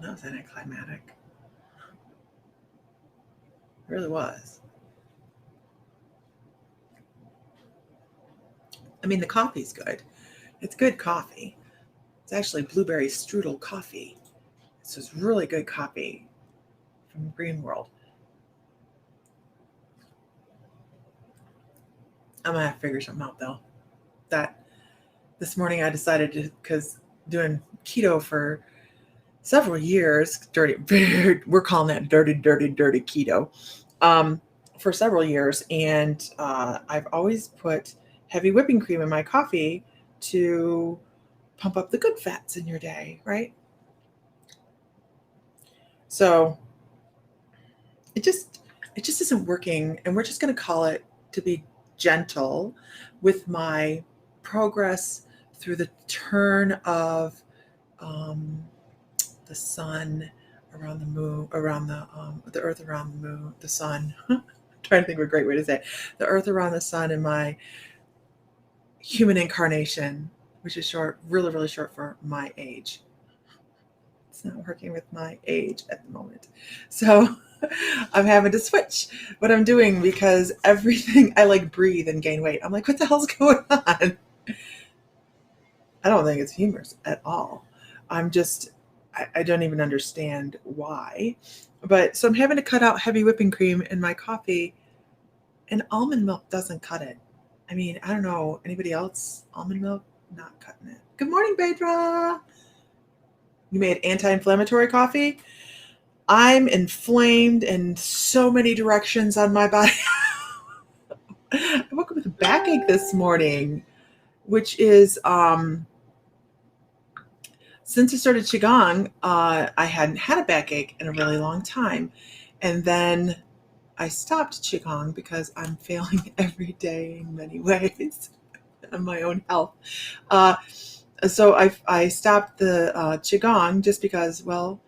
That was anticlimactic. It really was. I mean, the coffee's good. It's good coffee. It's actually blueberry strudel coffee. This is really good coffee from Green World. I'm gonna have to figure something out though. That this morning I decided to, because doing keto for several years, dirty, we're calling that dirty keto, um, for several years, and I've always put heavy whipping cream in my coffee to pump up the good fats in your day, right? So it just it just isn't working, and we're just going to call it to be gentle with my progress through the turn of um, the sun around the moon, around the earth around the moon, the sun. I'm trying to think of a great way to say it. The earth around the sun in my human incarnation, which is short, really, really short for my age. It's not working with my age at the moment. So I'm having to switch what I'm doing because everything I like breathe and gain weight. I'm like, what the hell's going on? I don't think it's humorous at all. I'm just, I don't even understand why. But so I'm having to cut out heavy whipping cream in my coffee, and almond milk doesn't cut it. I mean, I don't know. Anybody else? Almond milk? Not cutting it. Good morning, Bedra. You made anti inflammatory coffee? I'm inflamed in so many directions on my body. I woke up with a backache this morning, which is since I started Qigong, I hadn't had a backache in a really long time. And then I stopped Qigong because I'm failing every day in many ways on my own health. Uh, so I stopped the Qigong just because, well,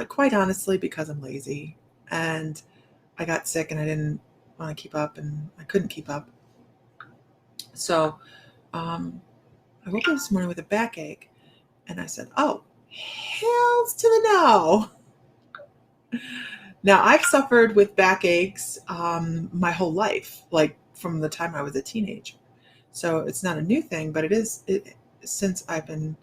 quite honestly, because I'm lazy. And I got sick and I didn't want to keep up, and I couldn't keep up. So um, I woke up this morning with a backache, and I said, "Oh, hells to the no!" Now I've suffered with backaches my whole life, like from the time I was a teenager. So it's not a new thing, but it is. Since I've been,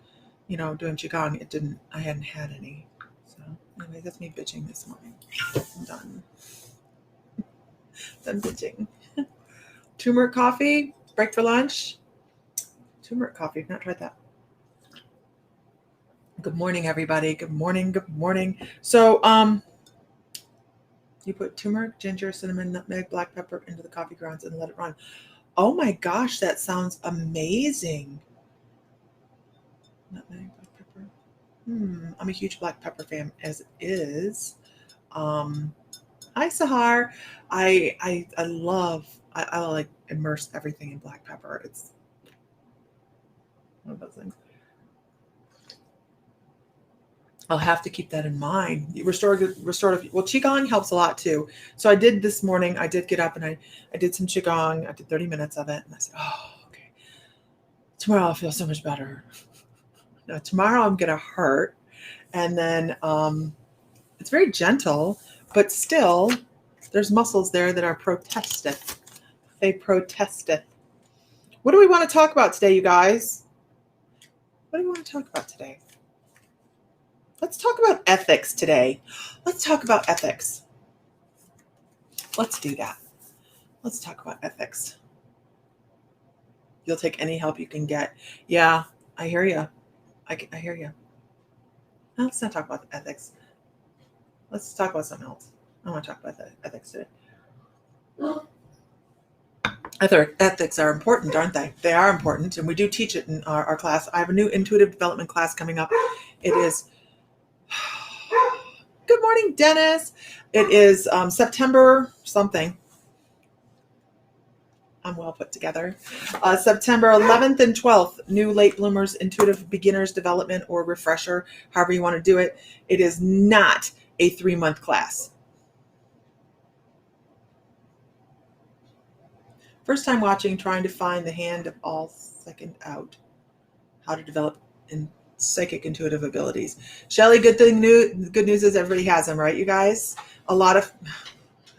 doing qigong, it didn't. I hadn't had any. So anyway, that's me bitching this morning. I'm done. Done bitching. Turmeric coffee, break for lunch. Turmeric coffee, I've not tried that. Good morning, everybody. Good morning. Good morning. So, you put turmeric, ginger, cinnamon, nutmeg, black pepper into the coffee grounds and let it run. Oh my gosh, that sounds amazing. Nutmeg, black pepper. I'm a huge black pepper fan as it is. Um, Hi, Sahar. I love. I like immerse everything in black pepper. It's one of those things. I'll have to keep that in mind. Restorative. Well, qigong helps a lot too. So I did this morning. I did get up and I did some qigong. I did 30 minutes of it, and I said, "Oh, okay. Tomorrow I'll feel so much better." Now, tomorrow I'm gonna hurt, and then it's very gentle, but still, there's muscles there that are protesteth. They protesteth. What do we want to talk about today, you guys? What do we want to talk about today? Let's talk about ethics today. Let's talk about ethics. Let's do that. Let's talk about ethics. You'll take any help you can get. Yeah, I hear you. I hear you. No, let's not talk about ethics. Let's talk about something else. I want to talk about ethics today. Ethics are important, aren't they? They are important, and we do teach it in our class. I have a new intuitive development class coming up. It is good morning, Dennis. It is September something. I'm well put together. September 11th and 12th, new late bloomers, intuitive beginners development or refresher, however you want to do it. It is not a 3-month class. First time watching, trying to find the hand of all second out. How to develop psychic intuitive abilities. Shelly, good news is everybody has them, right, you guys? A lot of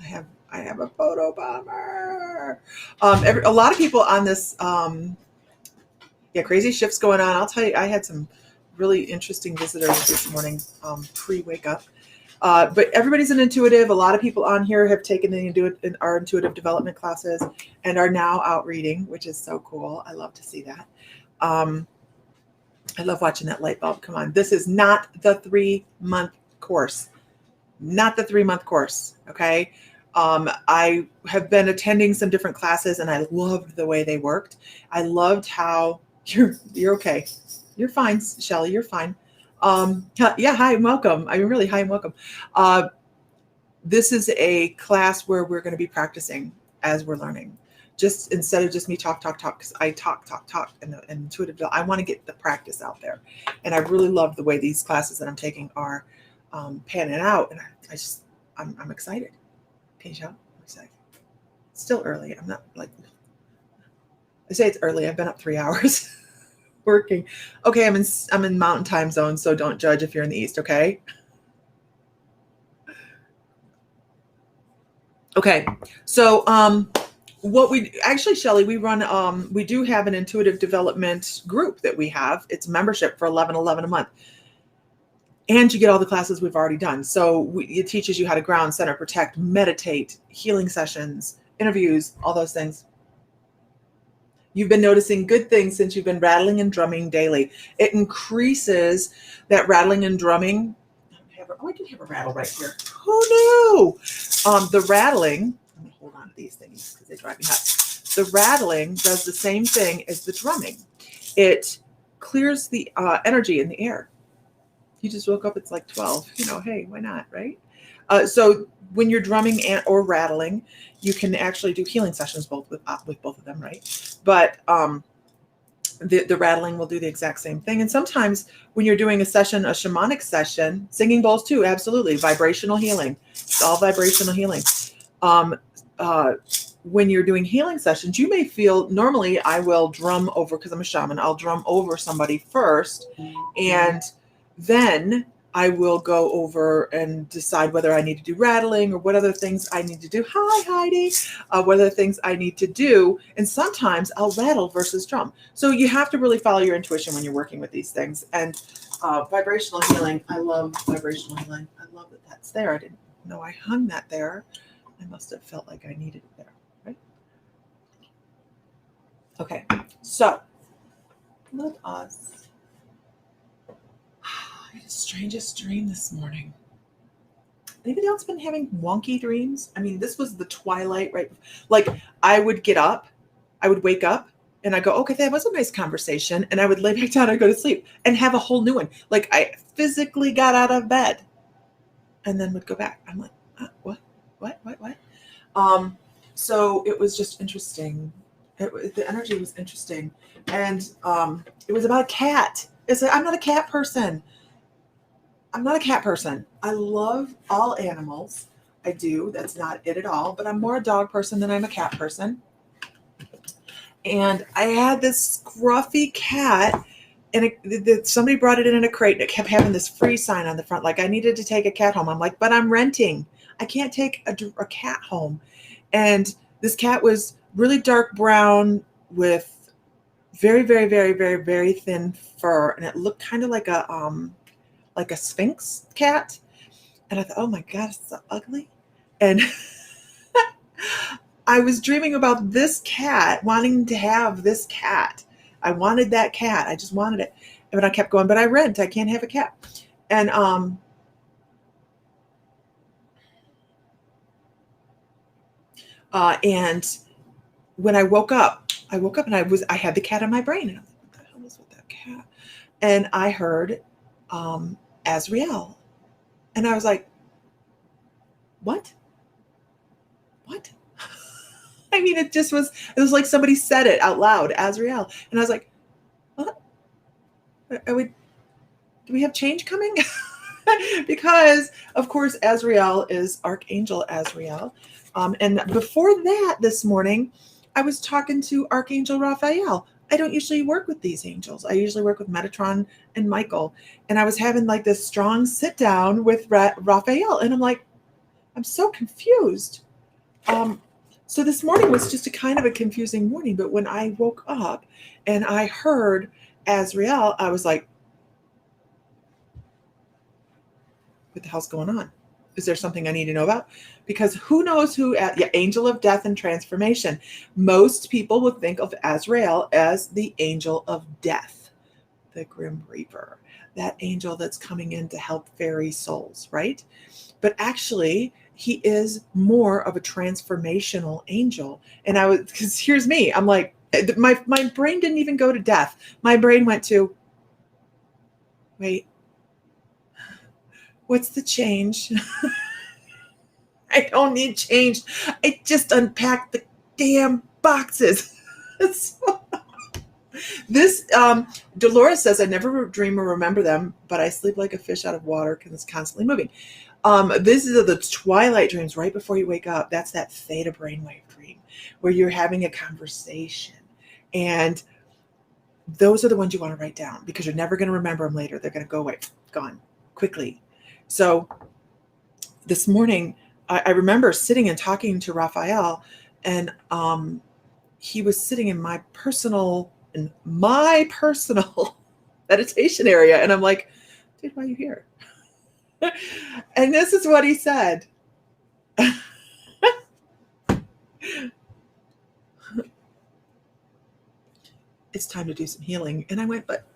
I have a photo bomber. A lot of people on this, crazy shifts going on. I'll tell you, I had some really interesting visitors this morning, pre-wake up. But everybody's an intuitive. A lot of people on here have taken our intuitive development classes and are now out reading, which is so cool. I love to see that. I love watching that light bulb come on. This is not the 3-month course. Not the 3-month course, okay? I have been attending some different classes and I loved the way they worked. I loved how you're okay. You're fine, Shelly, you're fine. Yeah, hi and welcome. I mean, really, hi and welcome. This is a class where we're going to be practicing as we're learning. Just instead of just me talk, because I talk, and intuitive, I want to get the practice out there. And I really love the way these classes that I'm taking are panning out. And I'm excited. Can you tell? I'm excited. It's still early. I'm not like, I say it's early. I've been up 3 hours working. Okay, I'm in mountain time zone, so don't judge if you're in the East, okay? Okay, so Shelly, we run, we do have an intuitive development group that we have. It's membership for $11.11 a month. And you get all the classes we've already done. So it teaches you how to ground, center, protect, meditate, healing sessions, interviews, all those things. You've been noticing good things since you've been rattling and drumming daily. It increases that rattling and drumming. I do have a rattle right here. Who knew? The rattling, I'm going to hold on to these things because they drive me nuts. The rattling does the same thing as the drumming. It clears the energy in the air. You just woke up, it's like 12. Hey, why not, right? So when you're drumming or rattling, you can actually do healing sessions with both of them, right? But the rattling will do the exact same thing. And sometimes when you're doing a shamanic session, singing bowls too, absolutely. Vibrational healing. It's all vibrational healing. When you're doing healing sessions, you may feel, normally I will drum over, because I'm a shaman, I'll drum over somebody first, and then I will go over and decide whether I need to do rattling or what other things I need to do. Hi, Heidi. What other things I need to do. And sometimes I'll rattle versus drum. So you have to really follow your intuition when you're working with these things. And vibrational healing, I love vibrational healing. I love that that's there. I didn't know I hung that there. I must have felt like I needed it there, right? Okay, so let us. I had the strangest dream this morning. Anybody else been having wonky dreams? I mean, this was the twilight, right? Like I would get up, I would wake up and I go, okay, that was a nice conversation. And I would lay back down and go to sleep and have a whole new one. Like I physically got out of bed and then would go back. I'm like, what? So it was just interesting. The energy was interesting. And it was about a cat. It's like, I'm not a cat person. I love all animals. I do. That's not it at all. But I'm more a dog person than I'm a cat person. And I had this scruffy cat, and somebody brought it in a crate, and it kept having this free sign on the front, like I needed to take a cat home. I'm like, but I'm renting. I can't take a cat home. And this cat was really dark brown with very, very, very, very, very thin fur, and it looked kind of like a Sphinx cat. And I thought, oh my God, it's so ugly. And I was dreaming about this cat, wanting to have this cat. I wanted that cat. I just wanted it. And I kept going, but I rent. I can't have a cat. And when I woke up and I had the cat in my brain. And I was like, what the hell is with that cat? And I heard Azrael. And I was like, what? I mean, it was like somebody said it out loud, Azrael. And I was like, what? Do we have change coming? Because, of course, Azrael is Archangel Azrael. And before that, this morning, I was talking to Archangel Raphael. I don't usually work with these angels. I usually work with Metatron and Michael. And I was having like this strong sit down with Raphael. And I'm like, I'm so confused. So this morning was just a kind of a confusing morning. But when I woke up and I heard Azrael, I was like, what the hell's going on? Is there something I need to know about? Because who knows who, angel of death and transformation. Most people would think of Azrael as the angel of death, the Grim Reaper, that angel that's coming in to help fairy souls, right? But actually, he is more of a transformational angel. And I was, because here's me, I'm like, my brain didn't even go to death. My brain went to, wait, what's the change? I don't need change. I just unpacked the damn boxes. So, this, Dolores says, I never dream or remember them, but I sleep like a fish out of water because it's constantly moving. This is the twilight dreams right before you wake up. That's that theta brainwave dream where you're having a conversation. And those are the ones you want to write down because you're never going to remember them later. They're going to go away, gone quickly. So this morning, I remember sitting and talking to Raphael, and he was sitting in my personal meditation area. And I'm like, dude, why are you here? And this is what he said. It's time to do some healing. And I went, but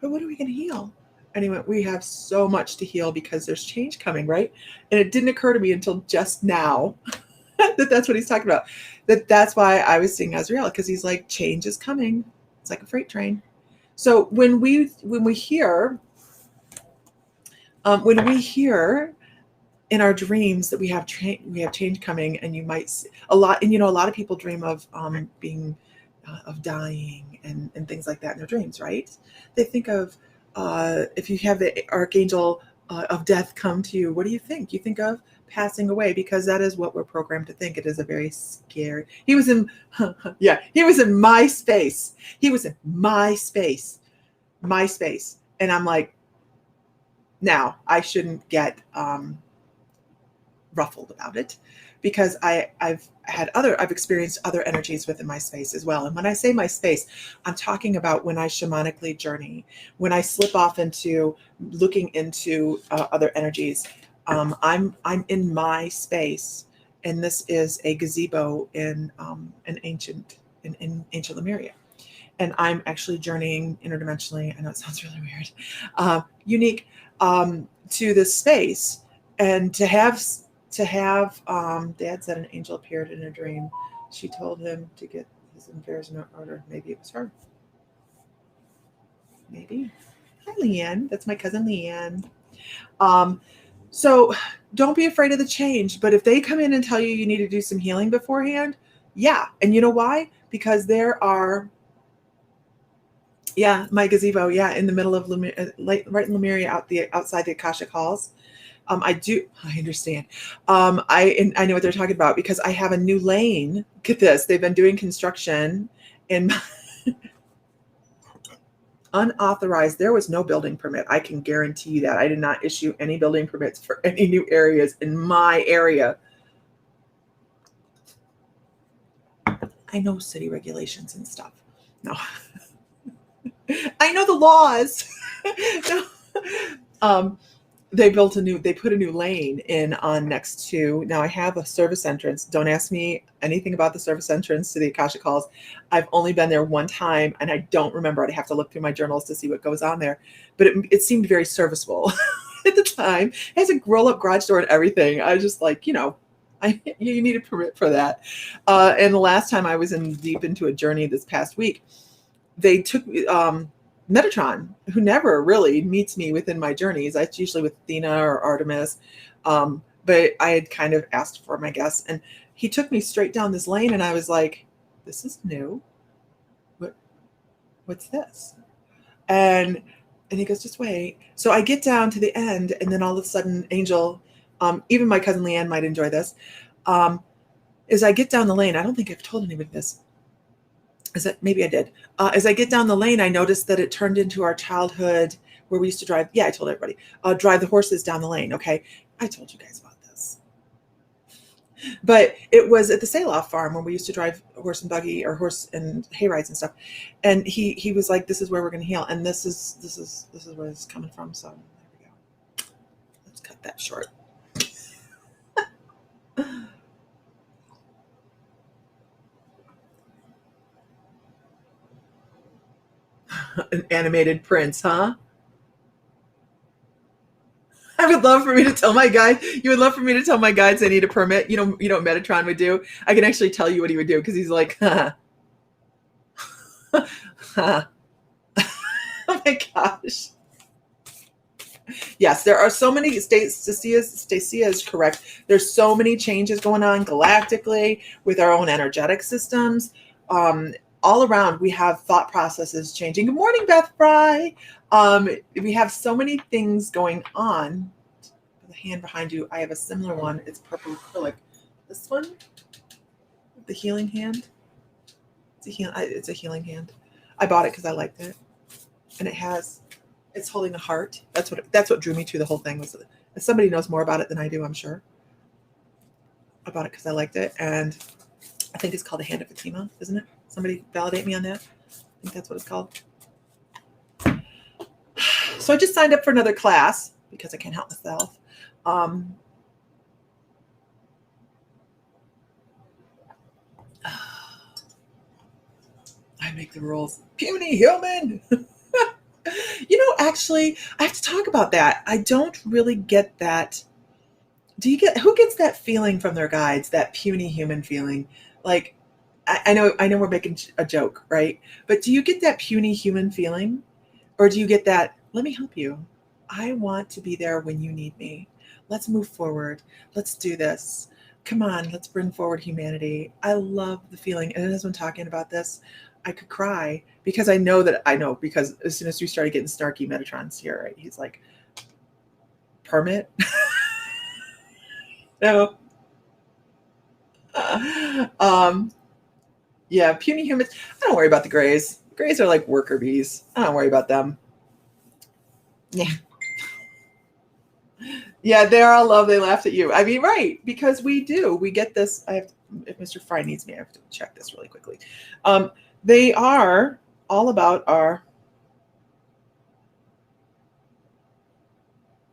what are we going to heal? And he went, we have so much to heal because there's change coming, right? And it didn't occur to me until just now that's what he's talking about. That's why I was seeing Azrael, because he's like, change is coming. It's like a freight train. So when we hear in our dreams that we have change coming, and you might see a lot, and a lot of people dream of being of dying and things like that in their dreams, right? They think of if you have the archangel of death come to you, what do you think? You think of passing away, because that is what we're programmed to think. It is a very scary. He was in my space. He was in my space, and I'm like, now I shouldn't get ruffled about it, because I've experienced other energies within my space as well. And when I say my space, I'm talking about when I shamanically journey, when I slip off into looking into other energies. I'm in my space, and this is a gazebo in ancient Lemuria, and I'm actually journeying interdimensionally. I know it sounds really weird, unique to this space, and to have. Dad said an angel appeared in a dream. She told him to get his affairs in order. Maybe it was her. Maybe. Hi, Leanne. That's my cousin Leanne. So don't be afraid of the change. But if they come in and tell you need to do some healing beforehand, yeah. And you know why? Because there are, my gazebo, in the middle of right in Lemuria, outside the Akashic Halls. I understand. I know what they're talking about, because I have a new lane. Get this. They've been doing construction and unauthorized. There was no building permit. I can guarantee you that. I did not issue any building permits for any new areas in my area. I know city regulations and stuff. No. I know the laws. No. They put a new lane in on next to, now I have a service entrance. Don't ask me anything about the service entrance to the Akashic Halls. I've only been there one time, and I don't remember. I'd have to look through my journals to see what goes on there. But it seemed very serviceable at the time. It has a roll-up garage door and everything. I was just like, you need a permit for that. And the last time I was deep into a journey this past week, they took Metatron, who never really meets me within my journeys. It's usually with Athena or Artemis. But I had kind of asked for my guess, and he took me straight down this lane, and I was like, this is new. What's this? And he goes, just wait. So I get down to the end, and then all of a sudden, Angel, even my cousin Leanne might enjoy this, as I get down the lane, I don't think I've told anybody this. Is that maybe I did? As I get down the lane, I noticed that it turned into our childhood where we used to drive. Yeah, I told everybody, drive the horses down the lane. Okay, I told you guys about this, but it was at the Saloff farm when we used to drive horse and buggy or horse and hay rides and stuff. And he was like, "This is where we're going to heal," and this is where it's coming from. So there we go. Let's cut that short. An animated prince, huh? I would love for me to tell my guide. You would love for me to tell my guides they need a permit. You know what Metatron would do? I can actually tell you what he would do because he's like, oh my gosh. Yes, there are so many Stacia is correct. There's so many changes going on galactically with our own energetic systems. All around, we have thought processes changing. Good morning, Beth Fry. We have so many things going on. The hand behind you, I have a similar one. It's purple acrylic. This one, the healing hand. It's a healing hand. I bought it because I liked it, and it's holding a heart. That's what drew me to the whole thing. Was somebody knows more about it than I do, I'm sure. I bought it because I liked it, and I think it's called the Hand of Fatima, isn't it? Somebody validate me on that. I think that's what it's called. So I just signed up for another class because I can't help myself. I make the rules. Puny human. Actually, I have to talk about that. I don't really get that. Who gets that feeling from their guides, that puny human feeling? Like, I know we're making a joke, right? But do you get that puny human feeling? Or do you get that, let me help you. I want to be there when you need me. Let's move forward. Let's do this. Come on, let's bring forward humanity. I love the feeling. And as I'm talking about this, I could cry because I know because as soon as we started getting snarky, Metatron's here, right? He's like, permit? No. Yeah, puny humans. I don't worry about the grays. Grays are like worker bees. I don't worry about them. Yeah. Yeah, they're all love. They laughed at you. I mean, right, because we do. We get this. If Mr. Fry needs me, I have to check this really quickly. They are all about our.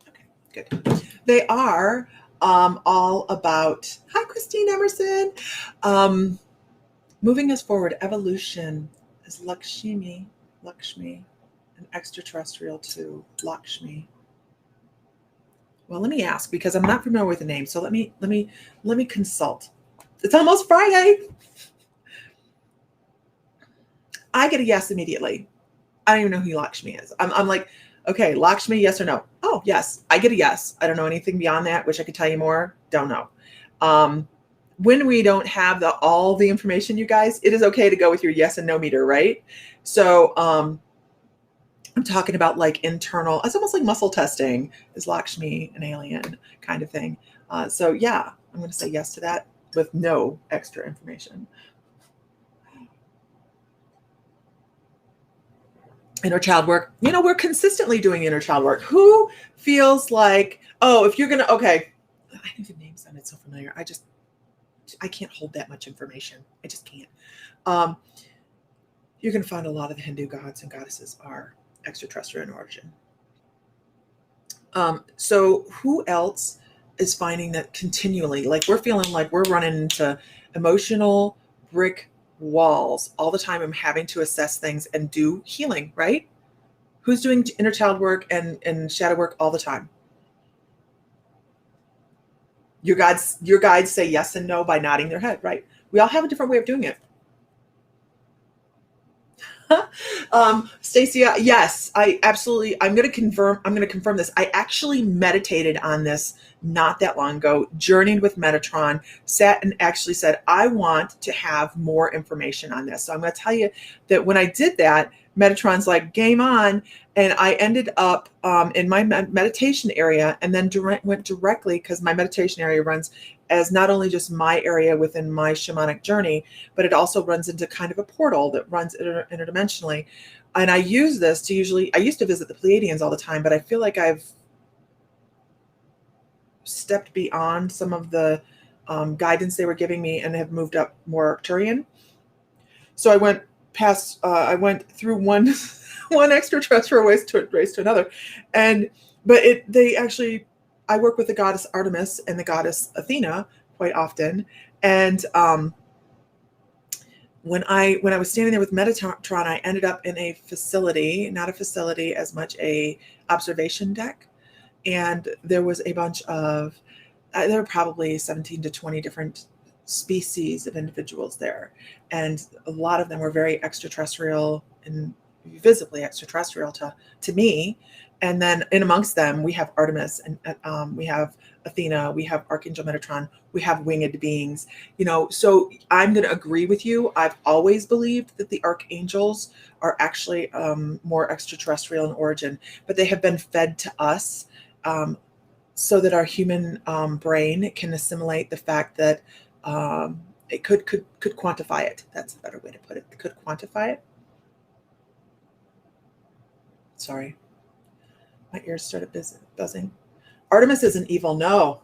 Okay, good. They are all about. Hi, Christine Emerson. Moving us forward. Evolution is Lakshmi, an extraterrestrial to Lakshmi. Well, let me ask because I'm not familiar with the name. So let me consult. It's almost Friday. I get a yes immediately. I don't even know who Lakshmi is. I'm like, okay, Lakshmi, yes or no? Oh, yes. I get a yes. I don't know anything beyond that. Wish I could tell you more. Don't know. When we don't have all the information, you guys, it is okay to go with your yes and no meter, right? So I'm talking about like internal, it's almost like muscle testing. Is Lakshmi an alien kind of thing? So yeah, I'm going to say yes to that with no extra information. Inner child work. We're consistently doing inner child work. Who feels like, if you're going to, okay, I think the name sounded so familiar. I can't hold that much information. I just can't. You're going to find a lot of the Hindu gods and goddesses are extraterrestrial in origin. So who else is finding that continually, like we're feeling like we're running into emotional brick walls all the time and having to assess things and do healing, right? Who's doing inner child work and shadow work all the time? Your guides say yes and no by nodding their head, right? We all have a different way of doing it. Stacia, yes, I'm going to confirm this. I actually meditated on this not that long ago, journeyed with Metatron, sat and actually said, I want to have more information on this. So I'm going to tell you that when I did that, Metatron's like, game on. And I ended up in my meditation area, and then went directly, because my meditation area runs as not only just my area within my shamanic journey, but it also runs into kind of a portal that runs interdimensionally. And I use this to I used to visit the Pleiadians all the time, but I feel like I've stepped beyond some of the guidance they were giving me and have moved up more Arcturian. So I went through one one extraterrestrial race to another, I work with the goddess Artemis and the goddess Athena quite often, and when I was standing there with Metatron, I ended up in a facility, not a facility as much a observation deck, and there was a bunch of there were probably 17 to 20 different species of individuals there, and a lot of them were very extraterrestrial and visibly extraterrestrial to me. And then in amongst them, we have Artemis, and we have Athena, we have Archangel Metatron, we have winged beings. So I'm going to agree with you. I've always believed that the archangels are actually more extraterrestrial in origin, but they have been fed to us so that our human brain can assimilate the fact that it could quantify it. That's a better way to put it. It could quantify it. Sorry. My ears started buzzing. Artemis isn't evil. No.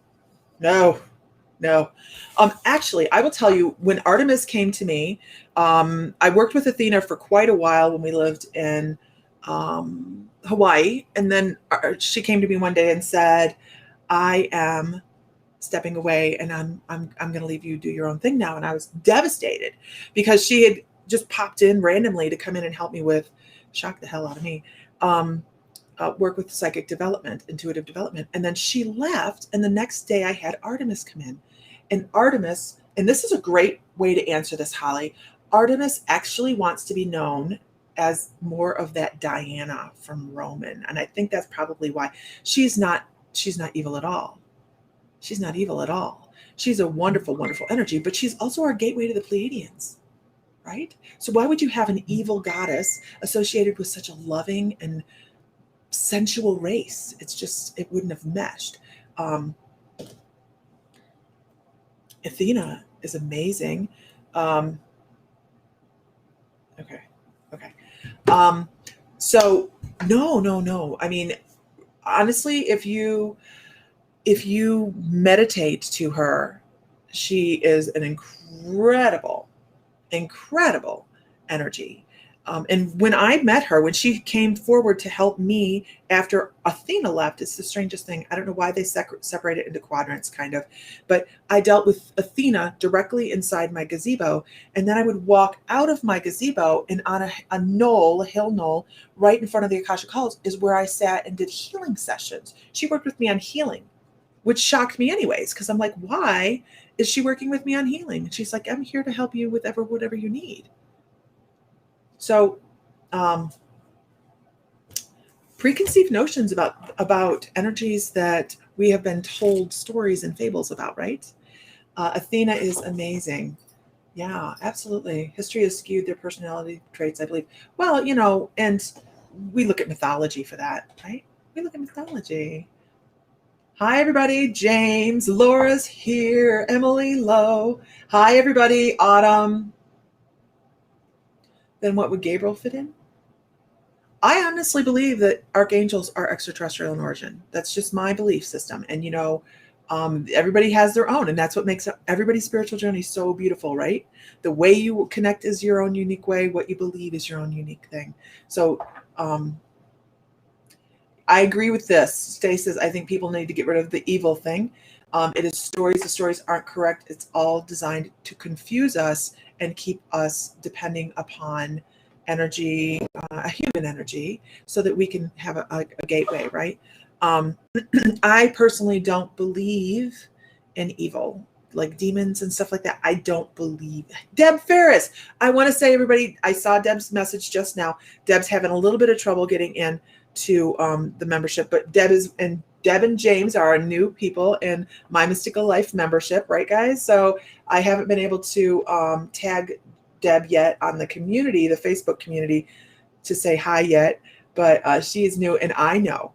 Actually, I will tell you, when Artemis came to me, I worked with Athena for quite a while when we lived in Hawaii. And then she came to me one day and said, I am stepping away, and I'm going to leave you do your own thing now. And I was devastated, because she had just popped in randomly to come in and help me with, shocked the hell out of me, work with psychic development, intuitive development. And then she left, and the next day I had Artemis come in. And Artemis, and this is a great way to answer this, Holly, Artemis actually wants to be known as more of that Diana from Roman. And I think that's probably why she's not evil at all. She's not evil at all. She's a wonderful, wonderful energy, but she's also our gateway to the Pleiadians, right? So why would you have an evil goddess associated with such a loving and sensual race? It wouldn't have meshed. Athena is amazing. Okay. So no. I mean, honestly, if you meditate to her, she is an incredible energy. And when I met her, when she came forward to help me after Athena left, it's the strangest thing. I don't know why they separated into quadrants, kind of. But I dealt with Athena directly inside my gazebo. And then I would walk out of my gazebo, and on a hill knoll, right in front of the Akashic Halls is where I sat and did healing sessions. She worked with me on healing, which shocked me anyways, because I'm like, why is she working with me on healing? And she's like, I'm here to help you with whatever you need. So preconceived notions about energies that we have been told stories and fables about, right? Athena is amazing. Yeah, absolutely. History has skewed their personality traits, I believe. Well, and we look at mythology for that, right? We look at mythology. Hi, everybody. James, Laura's here. Emily Lowe. Hi, everybody. Autumn. Then what would Gabriel fit in? I honestly believe that archangels are extraterrestrial in origin. That's just my belief system. And, everybody has their own, and that's what makes everybody's spiritual journey so beautiful, right? The way you connect is your own unique way. What you believe is your own unique thing. So I agree with this. Stacey says, I think people need to get rid of the evil thing. It is stories. The stories aren't correct. It's all designed to confuse us and keep us depending upon energy, a human energy, so that we can have a gateway, right? I personally don't believe in evil, like demons and stuff like that. I don't believe. Deb Ferris, I want to say, everybody, I saw Deb's message just now. Deb's having a little bit of trouble getting in to the membership, but Deb and James are new people in My Mystical Life membership, right, guys? So I haven't been able to tag Deb yet on the community, the Facebook community, to say hi yet, but she is new, and I know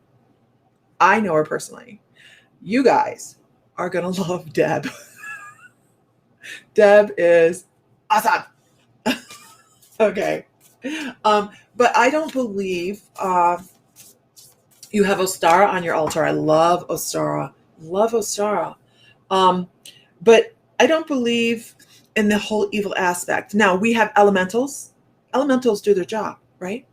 her personally. You guys are going to love Deb. Deb is awesome. Okay. But I don't believe you have Ostara on your altar. I love Ostara. Love Ostara. But I don't believe in the whole evil aspect. Now, we have elementals. Elementals do their job, right?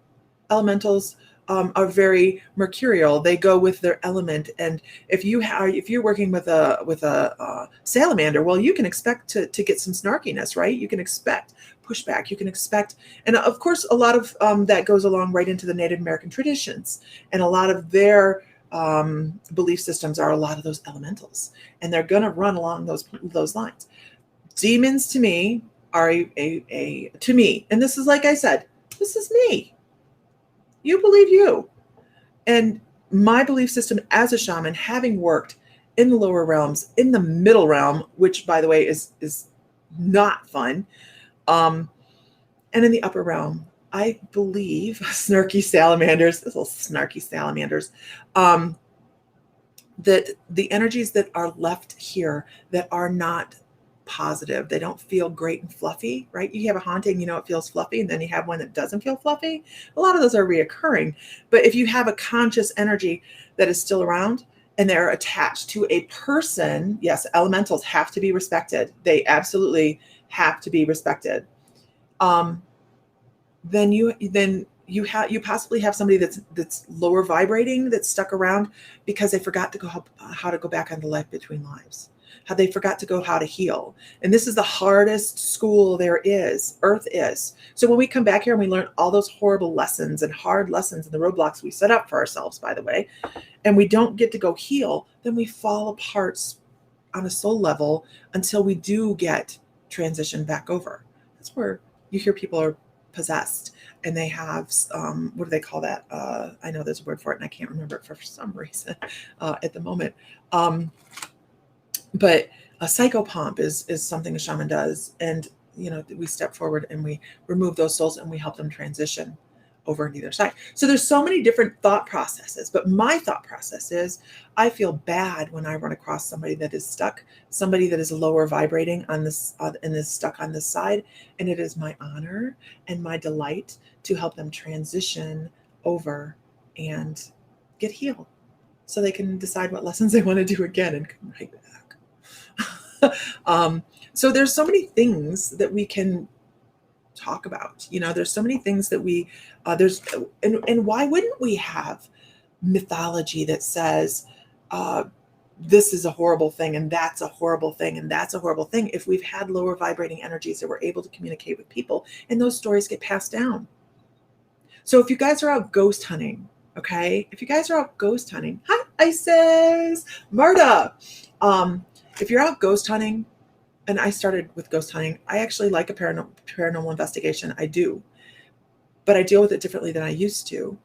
Elementals are very mercurial. They go with their element. And if you're working with a salamander, well, you can expect to get some snarkiness, right? You can expect pushback. You can expect, and of course, a lot of that goes along right into the Native American traditions, and a lot of their belief systems are a lot of those elementals, and they're going to run along those lines. Demons to me are to me, and this is, like I said, this is me. You believe you. And my belief system as a shaman, having worked in the lower realms, in the middle realm, which, by the way, is not fun, and in the upper realm, I believe snarky salamanders, little snarky salamanders, that the energies that are left here that are not positive, they don't feel great and fluffy, right? You have a haunting, it feels fluffy, and then you have one that doesn't feel fluffy. A lot of those are reoccurring. But if you have a conscious energy that is still around and they're attached to a person, yes, elementals have to be respected. They absolutely have to be respected. Then you possibly have somebody that's lower vibrating, that's stuck around because they forgot to go how to go back on the life between lives. How they forgot to go how to heal. And this is the hardest school there is. Earth is. So when we come back here and we learn all those horrible lessons and hard lessons and the roadblocks we set up for ourselves, by the way, and we don't get to go heal, then we fall apart on a soul level until we do get transitioned back over. That's where you hear people are possessed and they have, what do they call that? I know there's a word for it and I can't remember it for some reason at the moment. But a psychopomp is something a shaman does. And, we step forward and we remove those souls and we help them transition over on either side. So there's so many different thought processes, but my thought process is I feel bad when I run across somebody that is stuck, somebody that is lower vibrating on this and is stuck on this side. And it is my honor and my delight to help them transition over and get healed so they can decide what lessons they want to do again and come right back. So there's so many things that we can talk about. There's so many things that we and why wouldn't we have mythology that says this is a horrible thing and that's a horrible thing and that's a horrible thing if we've had lower vibrating energies that we're able to communicate with people and those stories get passed down. So if you guys are out ghost hunting, okay, if you guys are out ghost hunting, hi Isis, Marta, if you're out ghost hunting, and I started with ghost hunting, I actually like a paranormal investigation. I do. But I deal with it differently than I used to.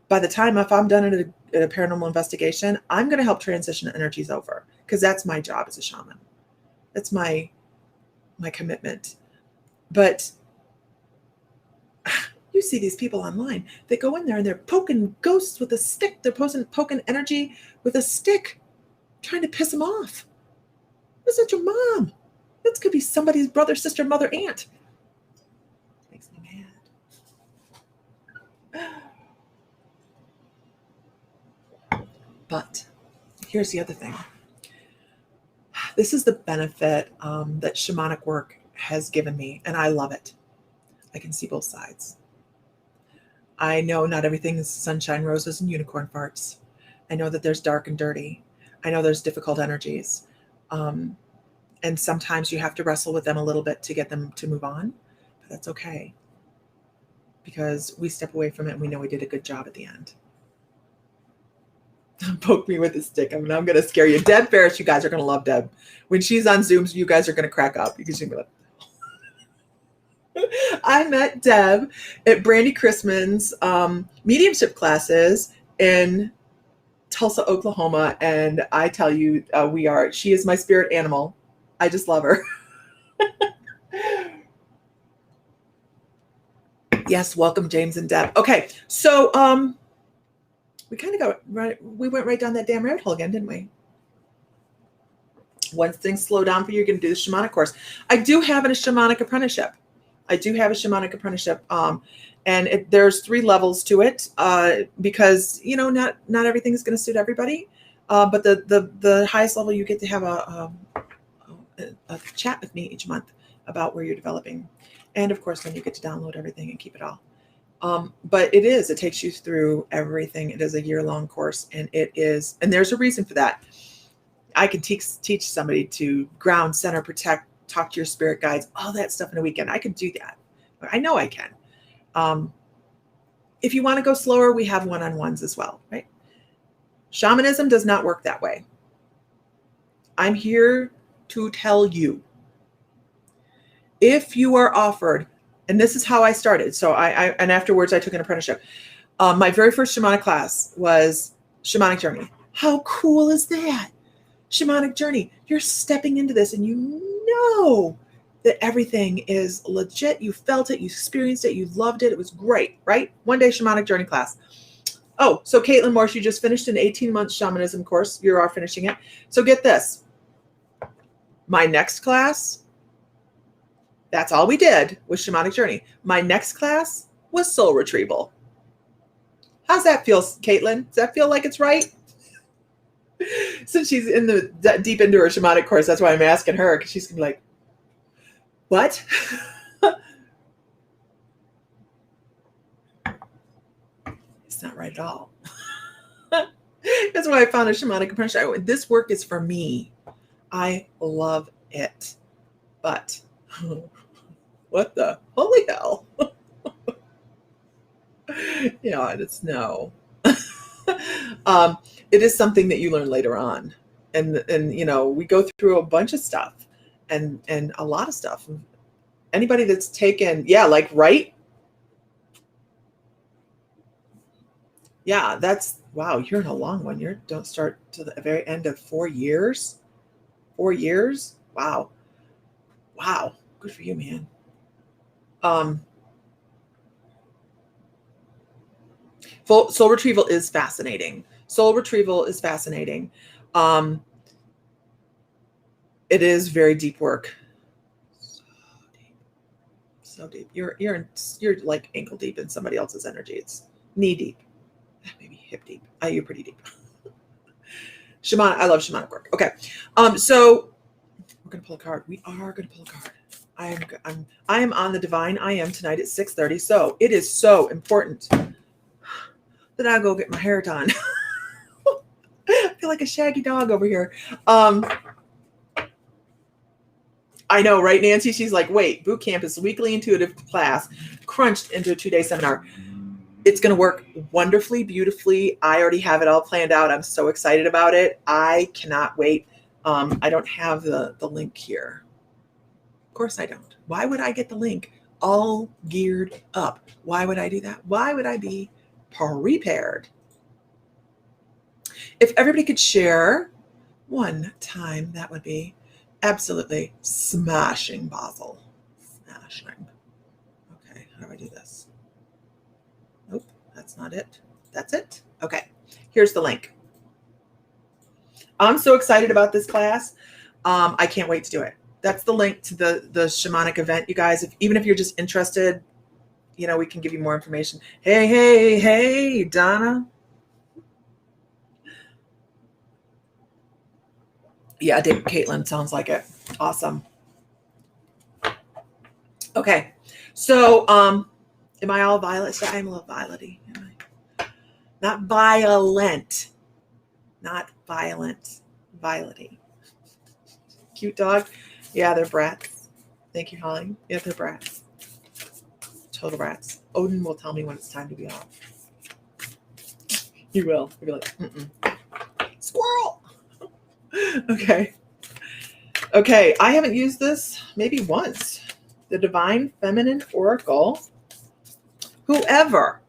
By the time, if I'm done at a paranormal investigation, I'm going to help transition energies over because that's my job as a shaman. That's my commitment. But you see these people online. They go in there and they're poking ghosts with a stick. They're poking energy with a stick, trying to piss them off. Is that your mom? This could be somebody's brother, sister, mother, aunt. Makes me mad. But here's the other thing. This is the benefit that shamanic work has given me, and I love it. I can see both sides. I know not everything is sunshine, roses, and unicorn farts. I know that there's dark and dirty. I know there's difficult energies. And sometimes you have to wrestle with them a little bit to get them to move on, but that's okay. Because we step away from it and we know we did a good job at the end. Poke me with a stick. I'm going to scare you. Deb Ferris, you guys are going to love Deb. When she's on Zooms, you guys are going to crack up because you're going to be like, I met Deb at Brandy Chrisman's mediumship classes in Tulsa, Oklahoma. And I tell you, she is my spirit animal. I just love her. Yes, welcome, James and Deb. Okay, so we kind of got right. We went right down that damn rabbit hole again, didn't we? Once things slow down for you, you're going to do the shamanic course. I do have a shamanic apprenticeship. And there's 3 levels to it because not everything is going to suit everybody. But the highest level, you get to have a chat with me each month about where you're developing, and of course, then you get to download everything and keep it all. But it takes you through everything. It is a year-long course, and there's a reason for that. I can teach somebody to ground, center, protect, talk to your spirit guides, all that stuff in a weekend. I can do that. I know I can. If you want to go slower, we have one-on-ones as well, right? Shamanism does not work that way. I'm here to tell you, if you are offered, and this is how I started. So and afterwards I took an apprenticeship. My very first shamanic class was Shamanic Journey. How cool is that? Shamanic Journey. You're stepping into this and you know that everything is legit. You felt it, you experienced it, you loved it. It was great, right? One day Shamanic Journey class. Oh, so Caitlin Morse, you just finished an 18-month shamanism course. You are finishing it. So get this. My next class, that's all we did was Shamanic Journey. My next class was soul retrieval. How's that feel, Caitlin? Does that feel like it's right? Since she's deep into her shamanic course, that's why I'm asking her, because she's gonna be like, what? It's not right at all. That's why I found a shamanic apprenticeship. This work is for me. I love it. But what the holy hell? It's no. It is something that you learn later on. And we go through a bunch of stuff and a lot of stuff. Anybody that's taken, right? Yeah, that's, wow, you're in a long one. You don't start to the very end of 4 years. 4 years? Wow. Good for you, man. Soul retrieval is fascinating. It is very deep work. So deep. You're like ankle deep in somebody else's energy. It's knee deep, maybe hip deep. You're pretty deep. I love shamanic work. Okay, so we're gonna pull a card. We are gonna pull a card. I am on the Divine I Am tonight at 6:30. So it is so important that I go get my hair done. I feel like a shaggy dog over here. I know, right, Nancy? She's like, wait, boot camp is weekly intuitive class crunched into a 2-day seminar. It's going to work wonderfully, beautifully. I already have it all planned out. I'm so excited about it. I cannot wait. I don't have the link here. Of course I don't. Why would I get the link all geared up? Why would I do that? Why would I be prepared? If everybody could share one time, that would be absolutely smashing, Basil. Smashing. Okay, how do I do this? Nope, that's not it. That's it? Okay, here's the link. I'm so excited about this class. I can't wait to do it. That's the link to the shamanic event, you guys. Even if you're just interested, we can give you more information. Hey, Donna. Yeah, Caitlin, sounds like it. Awesome. Okay, so am I all violet? I'm a little violety. Not violent. Not violent. Violety. Cute dog. Yeah, they're brats. Thank you, Holly. Yeah, they're brats. Total brats. Odin will tell me when it's time to be off. He will. He'll be like, squirrel. Okay, I haven't used this maybe once. The Divine Feminine Oracle. Whoever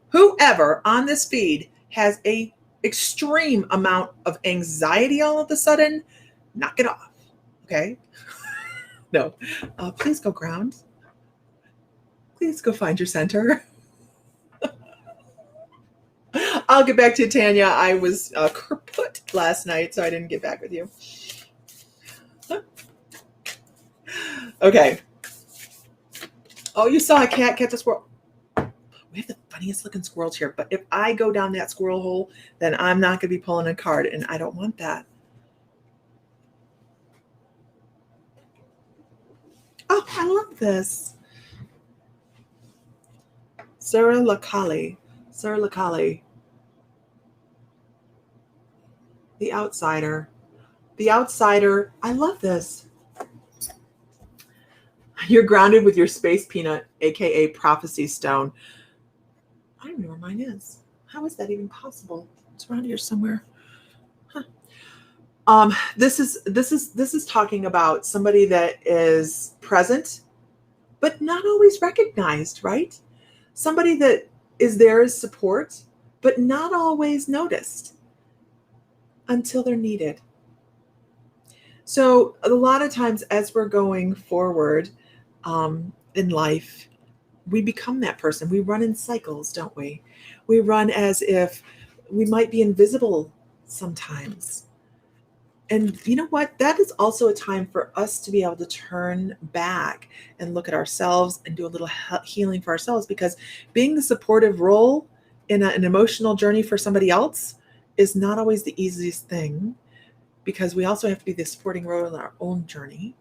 on this feed has a extreme amount of anxiety all of a sudden, knock it off. Okay? No. Please go ground. Please go find your center. I'll get back to you, Tanya. I was kaput last night, so I didn't get back with you. Okay. Oh, you saw a cat catch a squirrel. We have the funniest looking squirrels here, but if I go down that squirrel hole, then I'm not going to be pulling a card, and I don't want that. Oh, I love this. Sarah Lakali. Sarah Lakali. The Outsider. The Outsider. I love this. You're grounded with your space peanut, aka prophecy stone. I don't know where mine is. How is that even possible? It's around here somewhere. Huh. This is talking about somebody that is present, but not always recognized, right? Somebody that is there as support, but not always noticed until they're needed. So a lot of times as we're going forward in life, we become that person. We run in cycles, don't we? We run as if we might be invisible sometimes. And you know what? That is also a time for us to be able to turn back and look at ourselves and do a little healing for ourselves, because being the supportive role in an emotional journey for somebody else is not always the easiest thing, because we also have to be the supporting role in our own journey.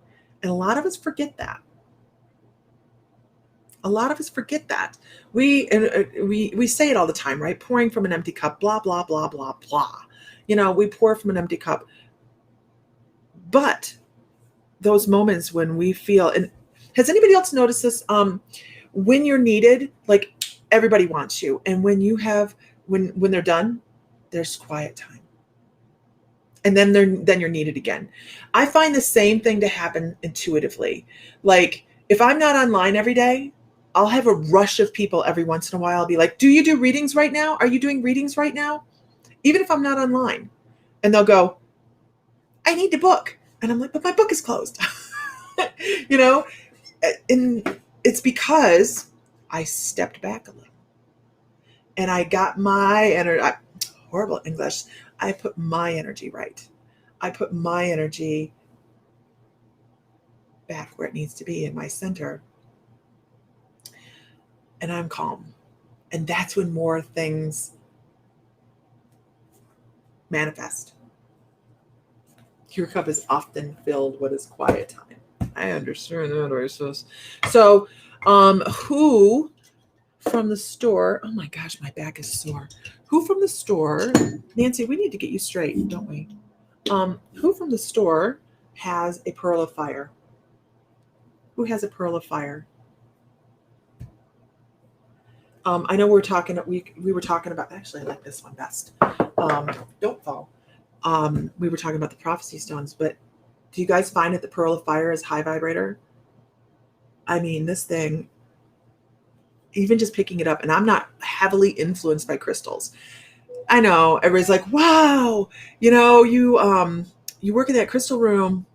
And a lot of us forget that. A lot of us forget that. We say it all the time, right? Pouring from an empty cup, blah, blah, blah, blah, blah. You know, we pour from an empty cup. But those moments when we feel, and has anybody else noticed this? When you're needed, like everybody wants you. And when you have, when they're done, there's quiet time. And then you're needed again. I find the same thing to happen intuitively. Like if I'm not online every day, I'll have a rush of people every once in a while. I'll be like, do you do readings right now? Are you doing readings right now? Even if I'm not online. And they'll go, I need to book. And I'm like, but my book is closed. You know, and it's because I stepped back a little and I got my energy, horrible English. I put my energy right. I put my energy back where it needs to be in my center. And I'm calm. And that's when more things manifest. Your cup is often filled. What is quiet time? I understand that, Oasis. So, who from the store? Oh my gosh, my back is sore. Who from the store? Nancy, we need to get you straight, don't we? Who from the store has a pearl of fire? Who has a pearl of fire? I know we were talking about. Actually, I like this one best. Don't fall. We were talking about the prophecy stones, but do you guys find that the pearl of fire is high vibrator? I mean, this thing, even just picking it up, and I'm not heavily influenced by crystals. I know everybody's like, wow, you know, you work in that crystal room,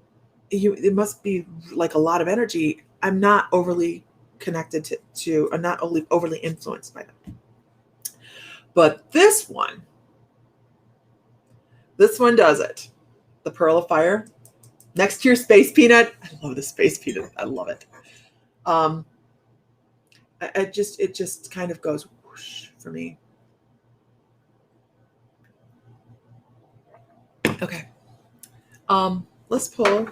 it must be like a lot of energy. I'm not overly connected to I'm not overly influenced by them. But this one does it. The pearl of fire next to your space peanut. I love the space peanut. I love it. It just kind of goes whoosh for me. Okay. Let's pull,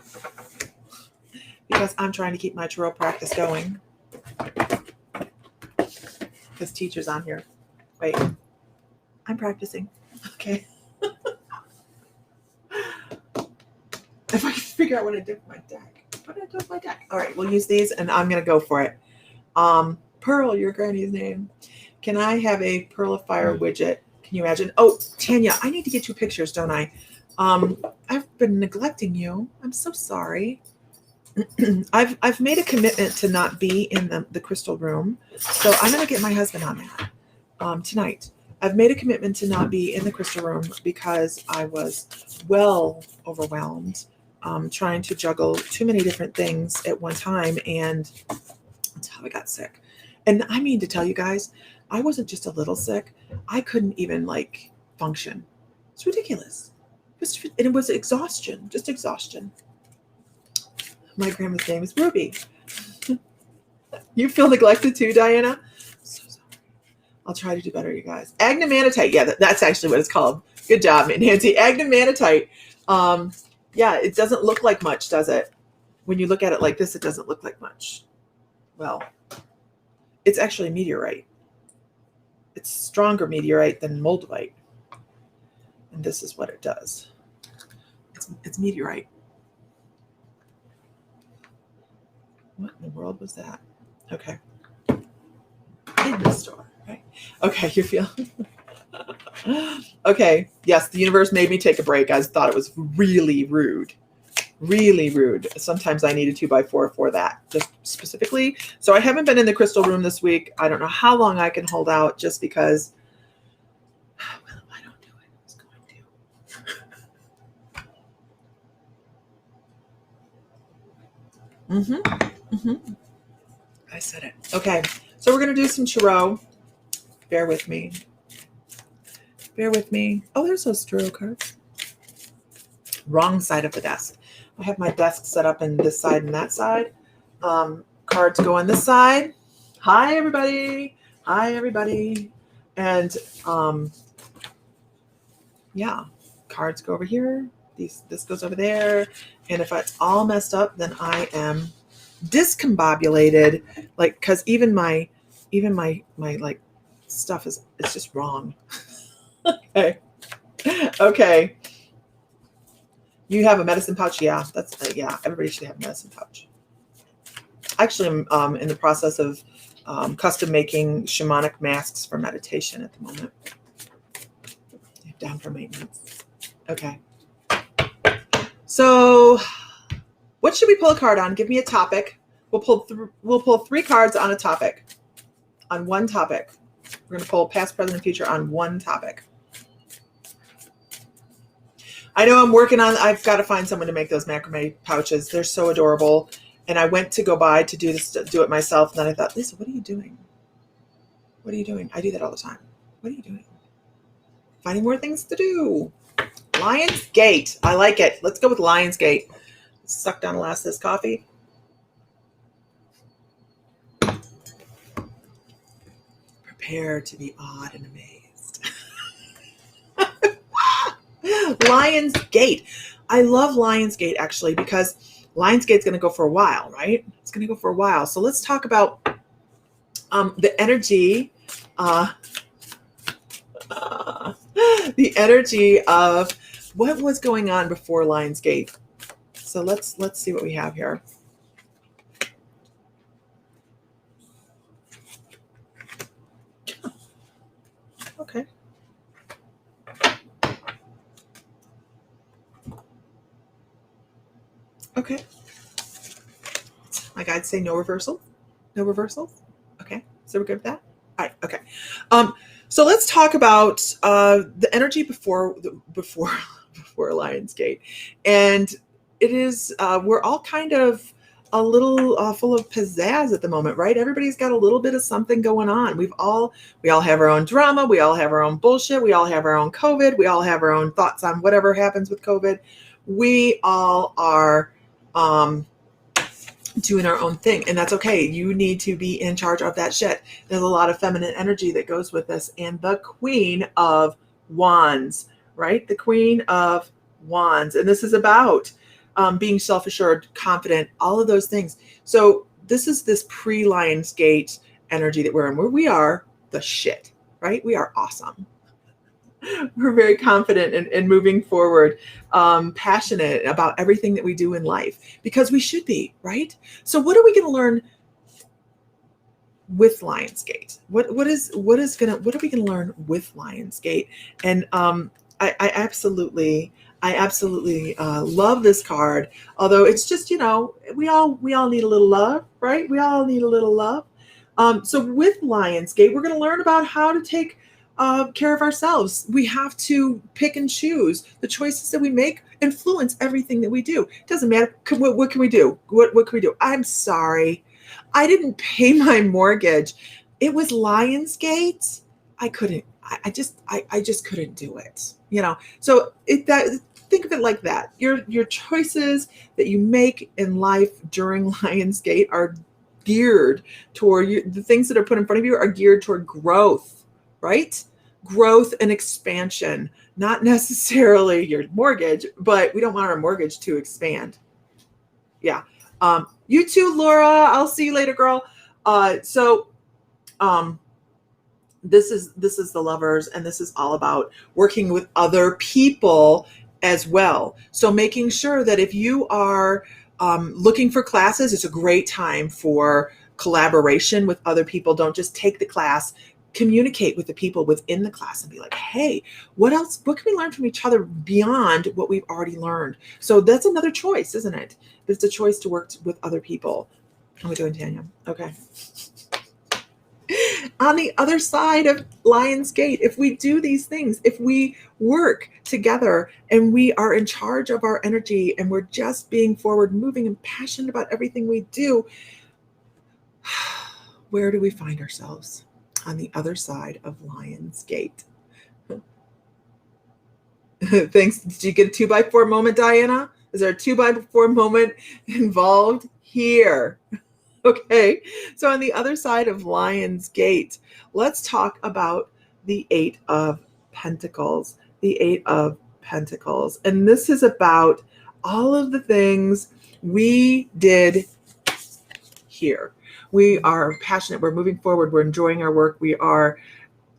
because I'm trying to keep my tarot practice going. Because teacher's on here. Wait. I'm practicing. Okay. If I can figure out what I did with my deck. What did I do with my deck? All right, we'll use these, and I'm going to go for it. Pearl, your granny's name. Can I have a Pearl of Fire widget? Can you imagine? Oh, Tanya, I need to get you pictures, don't I? I've been neglecting you. I'm so sorry. I've made a commitment to not be in the crystal room, so I'm going to get my husband on that tonight. I've made a commitment to not be in the crystal room because I was well overwhelmed, trying to juggle too many different things at one time, and that's how I got sick. And I mean to tell you guys, I wasn't just a little sick. I couldn't even like function. It's ridiculous. And it was exhaustion, just exhaustion. My grandma's name is Ruby. You feel neglected too, Diana? So sorry. I'll try to do better, you guys. Agnamanitite. Yeah, that's actually what it's called. Good job, Nancy. Agnamanitite. Yeah, it doesn't look like much, does it? When you look at it like this, it doesn't look like much. Well, it's actually meteorite. It's stronger meteorite than moldavite. And this is what it does. It's meteorite. What in the world was that? Okay. In the store, right? Okay, you feel? Okay. Yes, the universe made me take a break. I thought it was really rude. Really rude. Sometimes I need a 2x4 for that, just specifically. So I haven't been in the crystal room this week. I don't know how long I can hold out just because. Well, if I don't do it, who's going to? I said it. Okay. So we're going to do some tarot. Bear with me. Bear with me. Oh, there's those tarot cards. Wrong side of the desk. I have my desk set up in this side and that side. Cards go on this side. Hi, everybody. Hi, everybody. And yeah, cards go over here. This goes over there. And if it's all messed up, then I am discombobulated. Like, because even my like stuff it's just wrong. Okay. Okay. You have a medicine pouch? Yeah, that's yeah. Everybody should have a medicine pouch. Actually, I'm in the process of custom making shamanic masks for meditation at the moment. Down for maintenance. Okay. So, what should we pull a card on? Give me a topic. We'll pull 3 cards on a topic. On one topic. We're going to pull past, present, and future on one topic. I know I'm working on, I've got to find someone to make those macrame pouches. They're so adorable. And I went to go by to do it myself. And then I thought, Lisa, what are you doing? What are you doing? I do that all the time. What are you doing? Finding more things to do. Lionsgate. I like it. Let's go with Lionsgate. Let's suck down the last of this coffee. Prepare to be awed and amazed. Lionsgate. I love Lionsgate actually because Lionsgate's going to go for a while, right? It's going to go for a while. So let's talk about the energy, the energy of what was going on before Lionsgate. So let's see what we have here. Okay. Okay. My guides say no reversal. No reversals. Okay. So we're good with that? All right. Okay. So let's talk about the energy before Lionsgate. And it is, we're all kind of a little full of pizzazz at the moment, right? Everybody's got a little bit of something going on. We all have our own drama. We all have our own bullshit. We all have our own COVID. We all have our own thoughts on whatever happens with COVID. We all are doing our own thing, and that's okay. You need to be in charge of that shit. There's a lot of feminine energy that goes with this, and the Queen of Wands, right? The Queen of Wands, and this is about being self-assured, confident, all of those things. So this is this pre-Lionsgate energy that we're in, where we are the shit, right? We are awesome. We're very confident and moving forward, passionate about everything that we do in life, because we should be, right? So what are we going to learn with Lionsgate? What are we going to learn with Lionsgate? And I absolutely love this card. Although it's just, we all need a little love, right? We all need a little love. So with Lionsgate, we're going to learn about how to take care of ourselves. We have to pick and choose. The choices that we make influence everything that we do. It doesn't matter. What can we do? What can we do? I'm sorry. I didn't pay my mortgage it was Lionsgate. I just couldn't do it. So think of it like that. Your choices that you make in life during Lionsgate are geared toward the things that are put in front of you are geared toward growth, right? Growth and expansion, not necessarily your mortgage, but we don't want our mortgage to expand. Yeah. You too, Laura. I'll see you later, girl. This is the Lovers, and this is all about working with other people as well. So making sure that if you are looking for classes, it's a great time for collaboration with other people. Don't just take the class. Communicate with the people within the class and be like, hey, what else? What can we learn from each other beyond what we've already learned? So that's another choice, isn't it? It's a choice to work with other people. How are we doing, Tanya? Okay. On the other side of Lionsgate, if we do these things, if we work together and we are in charge of our energy and we're just being forward moving and passionate about everything we do, where do we find ourselves? On the other side of Lionsgate. Thanks. Did you get a 2x4 moment, Diana? Is there a 2x4 moment involved here? Okay, so on the other side of Lionsgate, let's talk about the Eight of Pentacles. The Eight of Pentacles. And this is about all of the things we did here. We are passionate. We're moving forward. We're enjoying our work. We are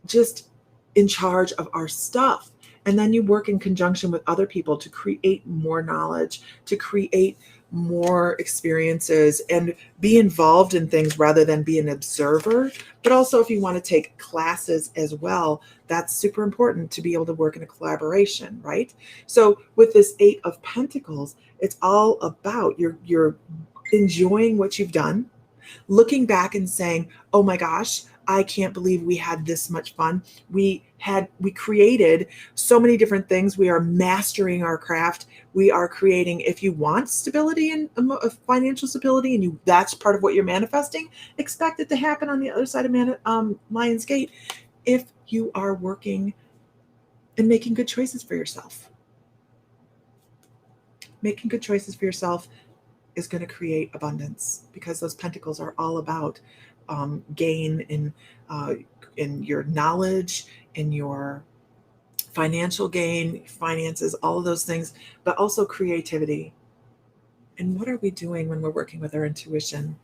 just in charge of our stuff. And then you work in conjunction with other people to create more knowledge, to create more experiences, and be involved in things rather than be an observer. But also, if you want to take classes as well, that's super important to be able to work in a collaboration, right? So with this Eight of Pentacles, it's all about you're enjoying what you've done, looking back and saying, oh my gosh, I can't believe we had this much fun. We created so many different things. We are mastering our craft. We are creating, if you want stability and financial stability, and that's part of what you're manifesting, expect it to happen on the other side of Lionsgate if you are working and making good choices for yourself. Making good choices for yourself is going to create abundance, because those pentacles are all about gain in your knowledge, in your financial gain, finances, all of those things, but also creativity. And what are we doing when we're working with our intuition?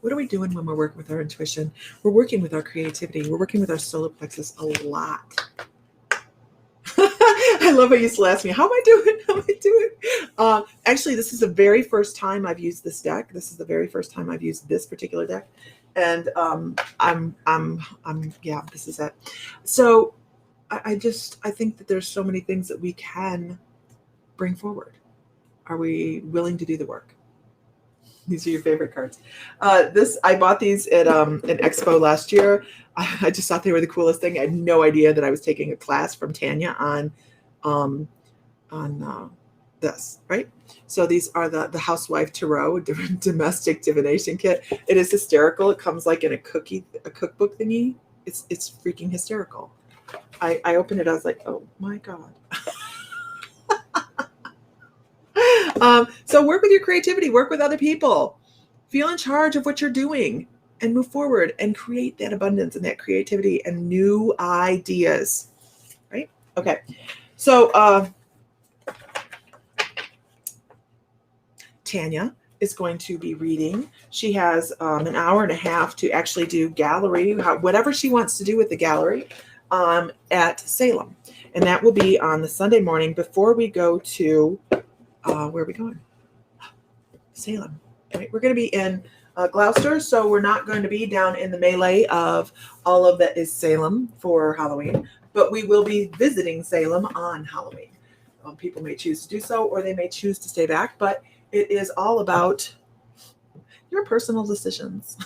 What are we doing when we're working with our intuition? We're working with our creativity. We're working with our solar plexus a lot. I love how you used to ask me, how am I doing? How am I doing? Actually, this is the very first time I've used this deck. This is the very first time I've used this particular deck. And yeah, this is it. So I think that there's so many things that we can bring forward. Are we willing to do the work? These are your favorite cards. I bought these at an expo last year. I just thought they were the coolest thing. I had no idea that I was taking a class from Tanya on this, right? So these are the Housewife Tarot domestic divination kit. It is hysterical. It comes like in a cookbook thingy. It's freaking hysterical. I opened it. I was like, oh my God. So work with your creativity, work with other people, feel in charge of what you're doing, and move forward and create that abundance and that creativity and new ideas, right? Okay. So Tanya is going to be reading. She has an hour and a half to actually do gallery, whatever she wants to do with the gallery at Salem. And that will be on the Sunday morning before we go to where are we going? Salem. Right? We're going to be in Gloucester, so we're not going to be down in the melee of all of that is Salem for Halloween, but we will be visiting Salem on Halloween. People may choose to do so, or they may choose to stay back, but it is all about your personal decisions.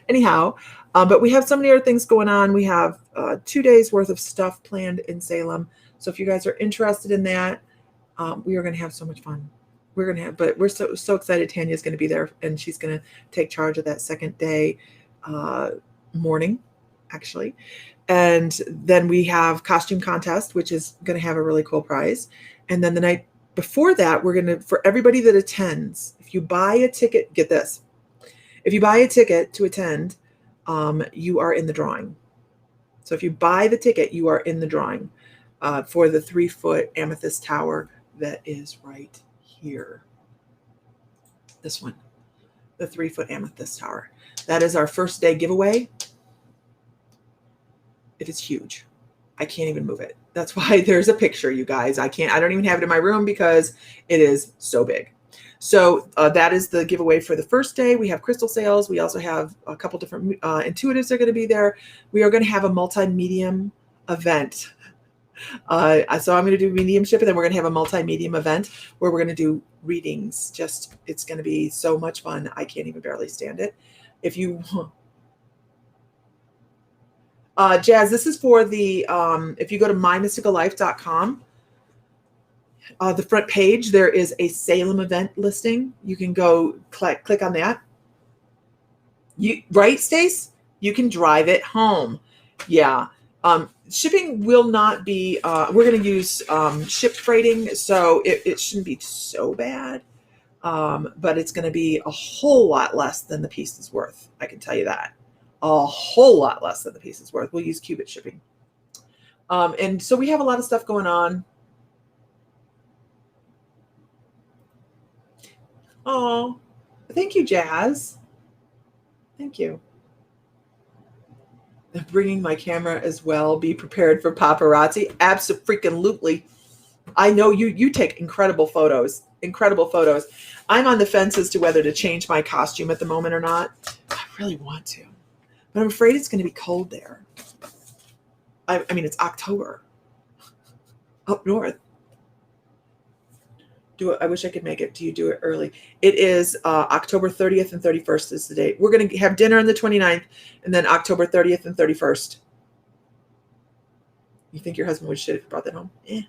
Anyhow, but we have so many other things going on. We have 2 days worth of stuff planned in Salem. So if you guys are interested in that, we are going to have so much fun. we're gonna have, but we're so excited. Tanya's going to be there, and she's going to take charge of that second day morning, actually. And then we have costume contest, which is going to have a really cool prize. And then the night before that, we're going to, for everybody that attends, if you buy a ticket, get this. If you buy a ticket to attend, you are in the drawing. So if you buy the ticket, you are in the drawing for the 3-foot amethyst tower that is right here. This one, the 3-foot amethyst tower. That is our first day giveaway. It is huge. I can't even move it. That's why there's a picture, you guys. I don't even have it in my room because it is so big. So that is the giveaway for the first day. We have crystal sales. We also have a couple different intuitives are going to be there. We are going to have a multi-medium event. So I'm going to do mediumship, and then we're going to have a multi-medium event where we're going to do readings. It's going to be so much fun. I can't even barely stand it. If you... Jazz, this is for the, if you go to mymysticallife.com, the front page, there is a Salem event listing. You can go click on that. Right, Stace? You can drive it home. Yeah. Shipping will not be, we're going to use ship freighting, so it shouldn't be so bad. But it's going to be a whole lot less than the piece is worth. I can tell you that. A whole lot less than the piece is worth. We'll use Qubit shipping. And so we have a lot of stuff going on. Oh, thank you, Jazz. Thank you. I'm bringing my camera as well. Be prepared for paparazzi. Absolutely. I know you take incredible photos. Incredible photos. I'm on the fence as to whether to change my costume at the moment or not. I really want to. But I'm afraid it's going to be cold there. I mean, it's October up north. I wish I could make it. Do you do it early? It is October 30th and 31st is the date. We're going to have dinner on the 29th, and then October 30th and 31st. You think your husband would shit if you brought that home? Eh.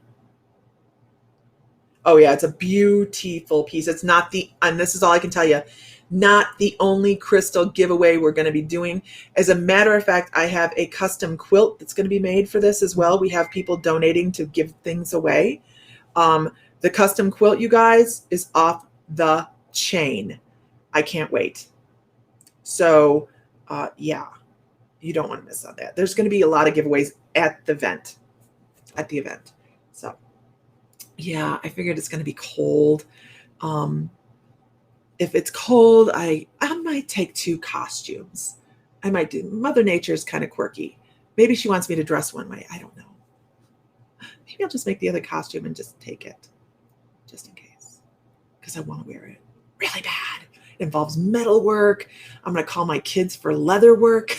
Oh, yeah, it's a beautiful piece. It's not and this is all I can tell you, not the only crystal giveaway we're going to be doing. As a matter of fact, I have a custom quilt that's going to be made for this as well. We have people donating to give things away. The custom quilt, you guys, is off the chain. I can't wait. So, yeah, you don't want to miss on that. There's going to be a lot of giveaways at the event. So, yeah, I figured it's going to be cold. If it's cold, I might take 2 costumes. I might do. Mother Nature is kind of quirky. Maybe she wants me to dress one way. I don't know. Maybe I'll just make the other costume and just take it. Just in case. Because I want to wear it really bad. It involves metal work. I'm going to call my kids for leather work.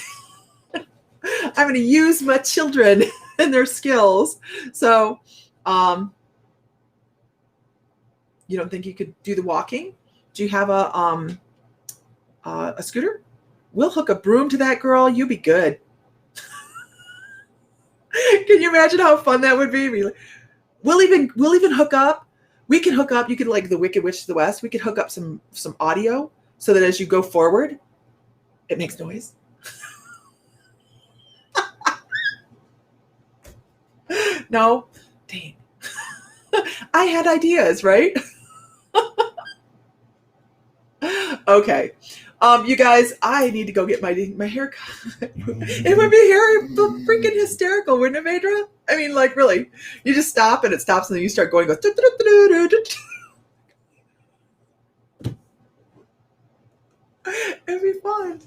I'm going to use my children and their skills. So, you don't think you could do the walking? Do you have a scooter? We'll hook a broom to that girl. You be good. Can you imagine how fun that would be? We'll even hook up. We can hook up. You could, like the Wicked Witch of the West. We could hook up some audio so that as you go forward, it makes noise. No, dang. I had ideas, right? Okay. You guys, I need to go get my hair cut. It would be freaking hysterical, wouldn't it, Madra? I mean, like, really. You just stop and it stops and then you start going. It'd be fun.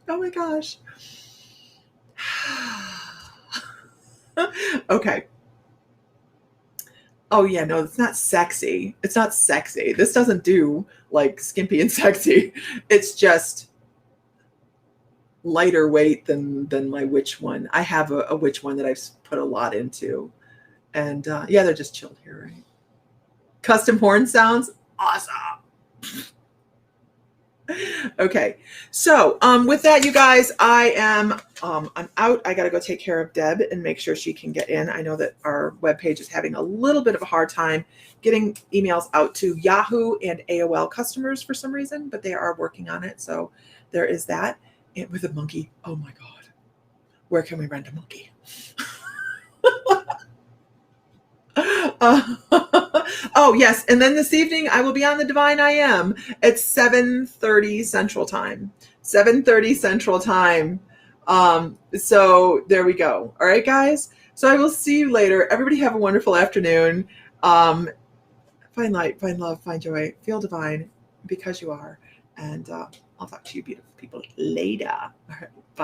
Oh my gosh. Okay. Oh yeah, no, it's not sexy. It's not sexy. This doesn't do like skimpy and sexy. It's just lighter weight than my witch one. I have a witch one that I've put a lot into. And yeah, they're just chilled here, right? Custom horn sounds, awesome. Okay. So with that, you guys, I'm out. I got to go take care of Deb and make sure she can get in. I know that our webpage is having a little bit of a hard time getting emails out to Yahoo and AOL customers for some reason, but they are working on it. So there is that. And with a monkey, oh my God, where can we rent a monkey? Oh yes, and then this evening I will be on the Divine I Am at 7:30 Central Time. 7:30 Central Time. So there we go. All right, guys. So I will see you later. Everybody have a wonderful afternoon. Find light, find love, find joy, feel divine because you are. And I'll talk to you beautiful people later. All right, bye.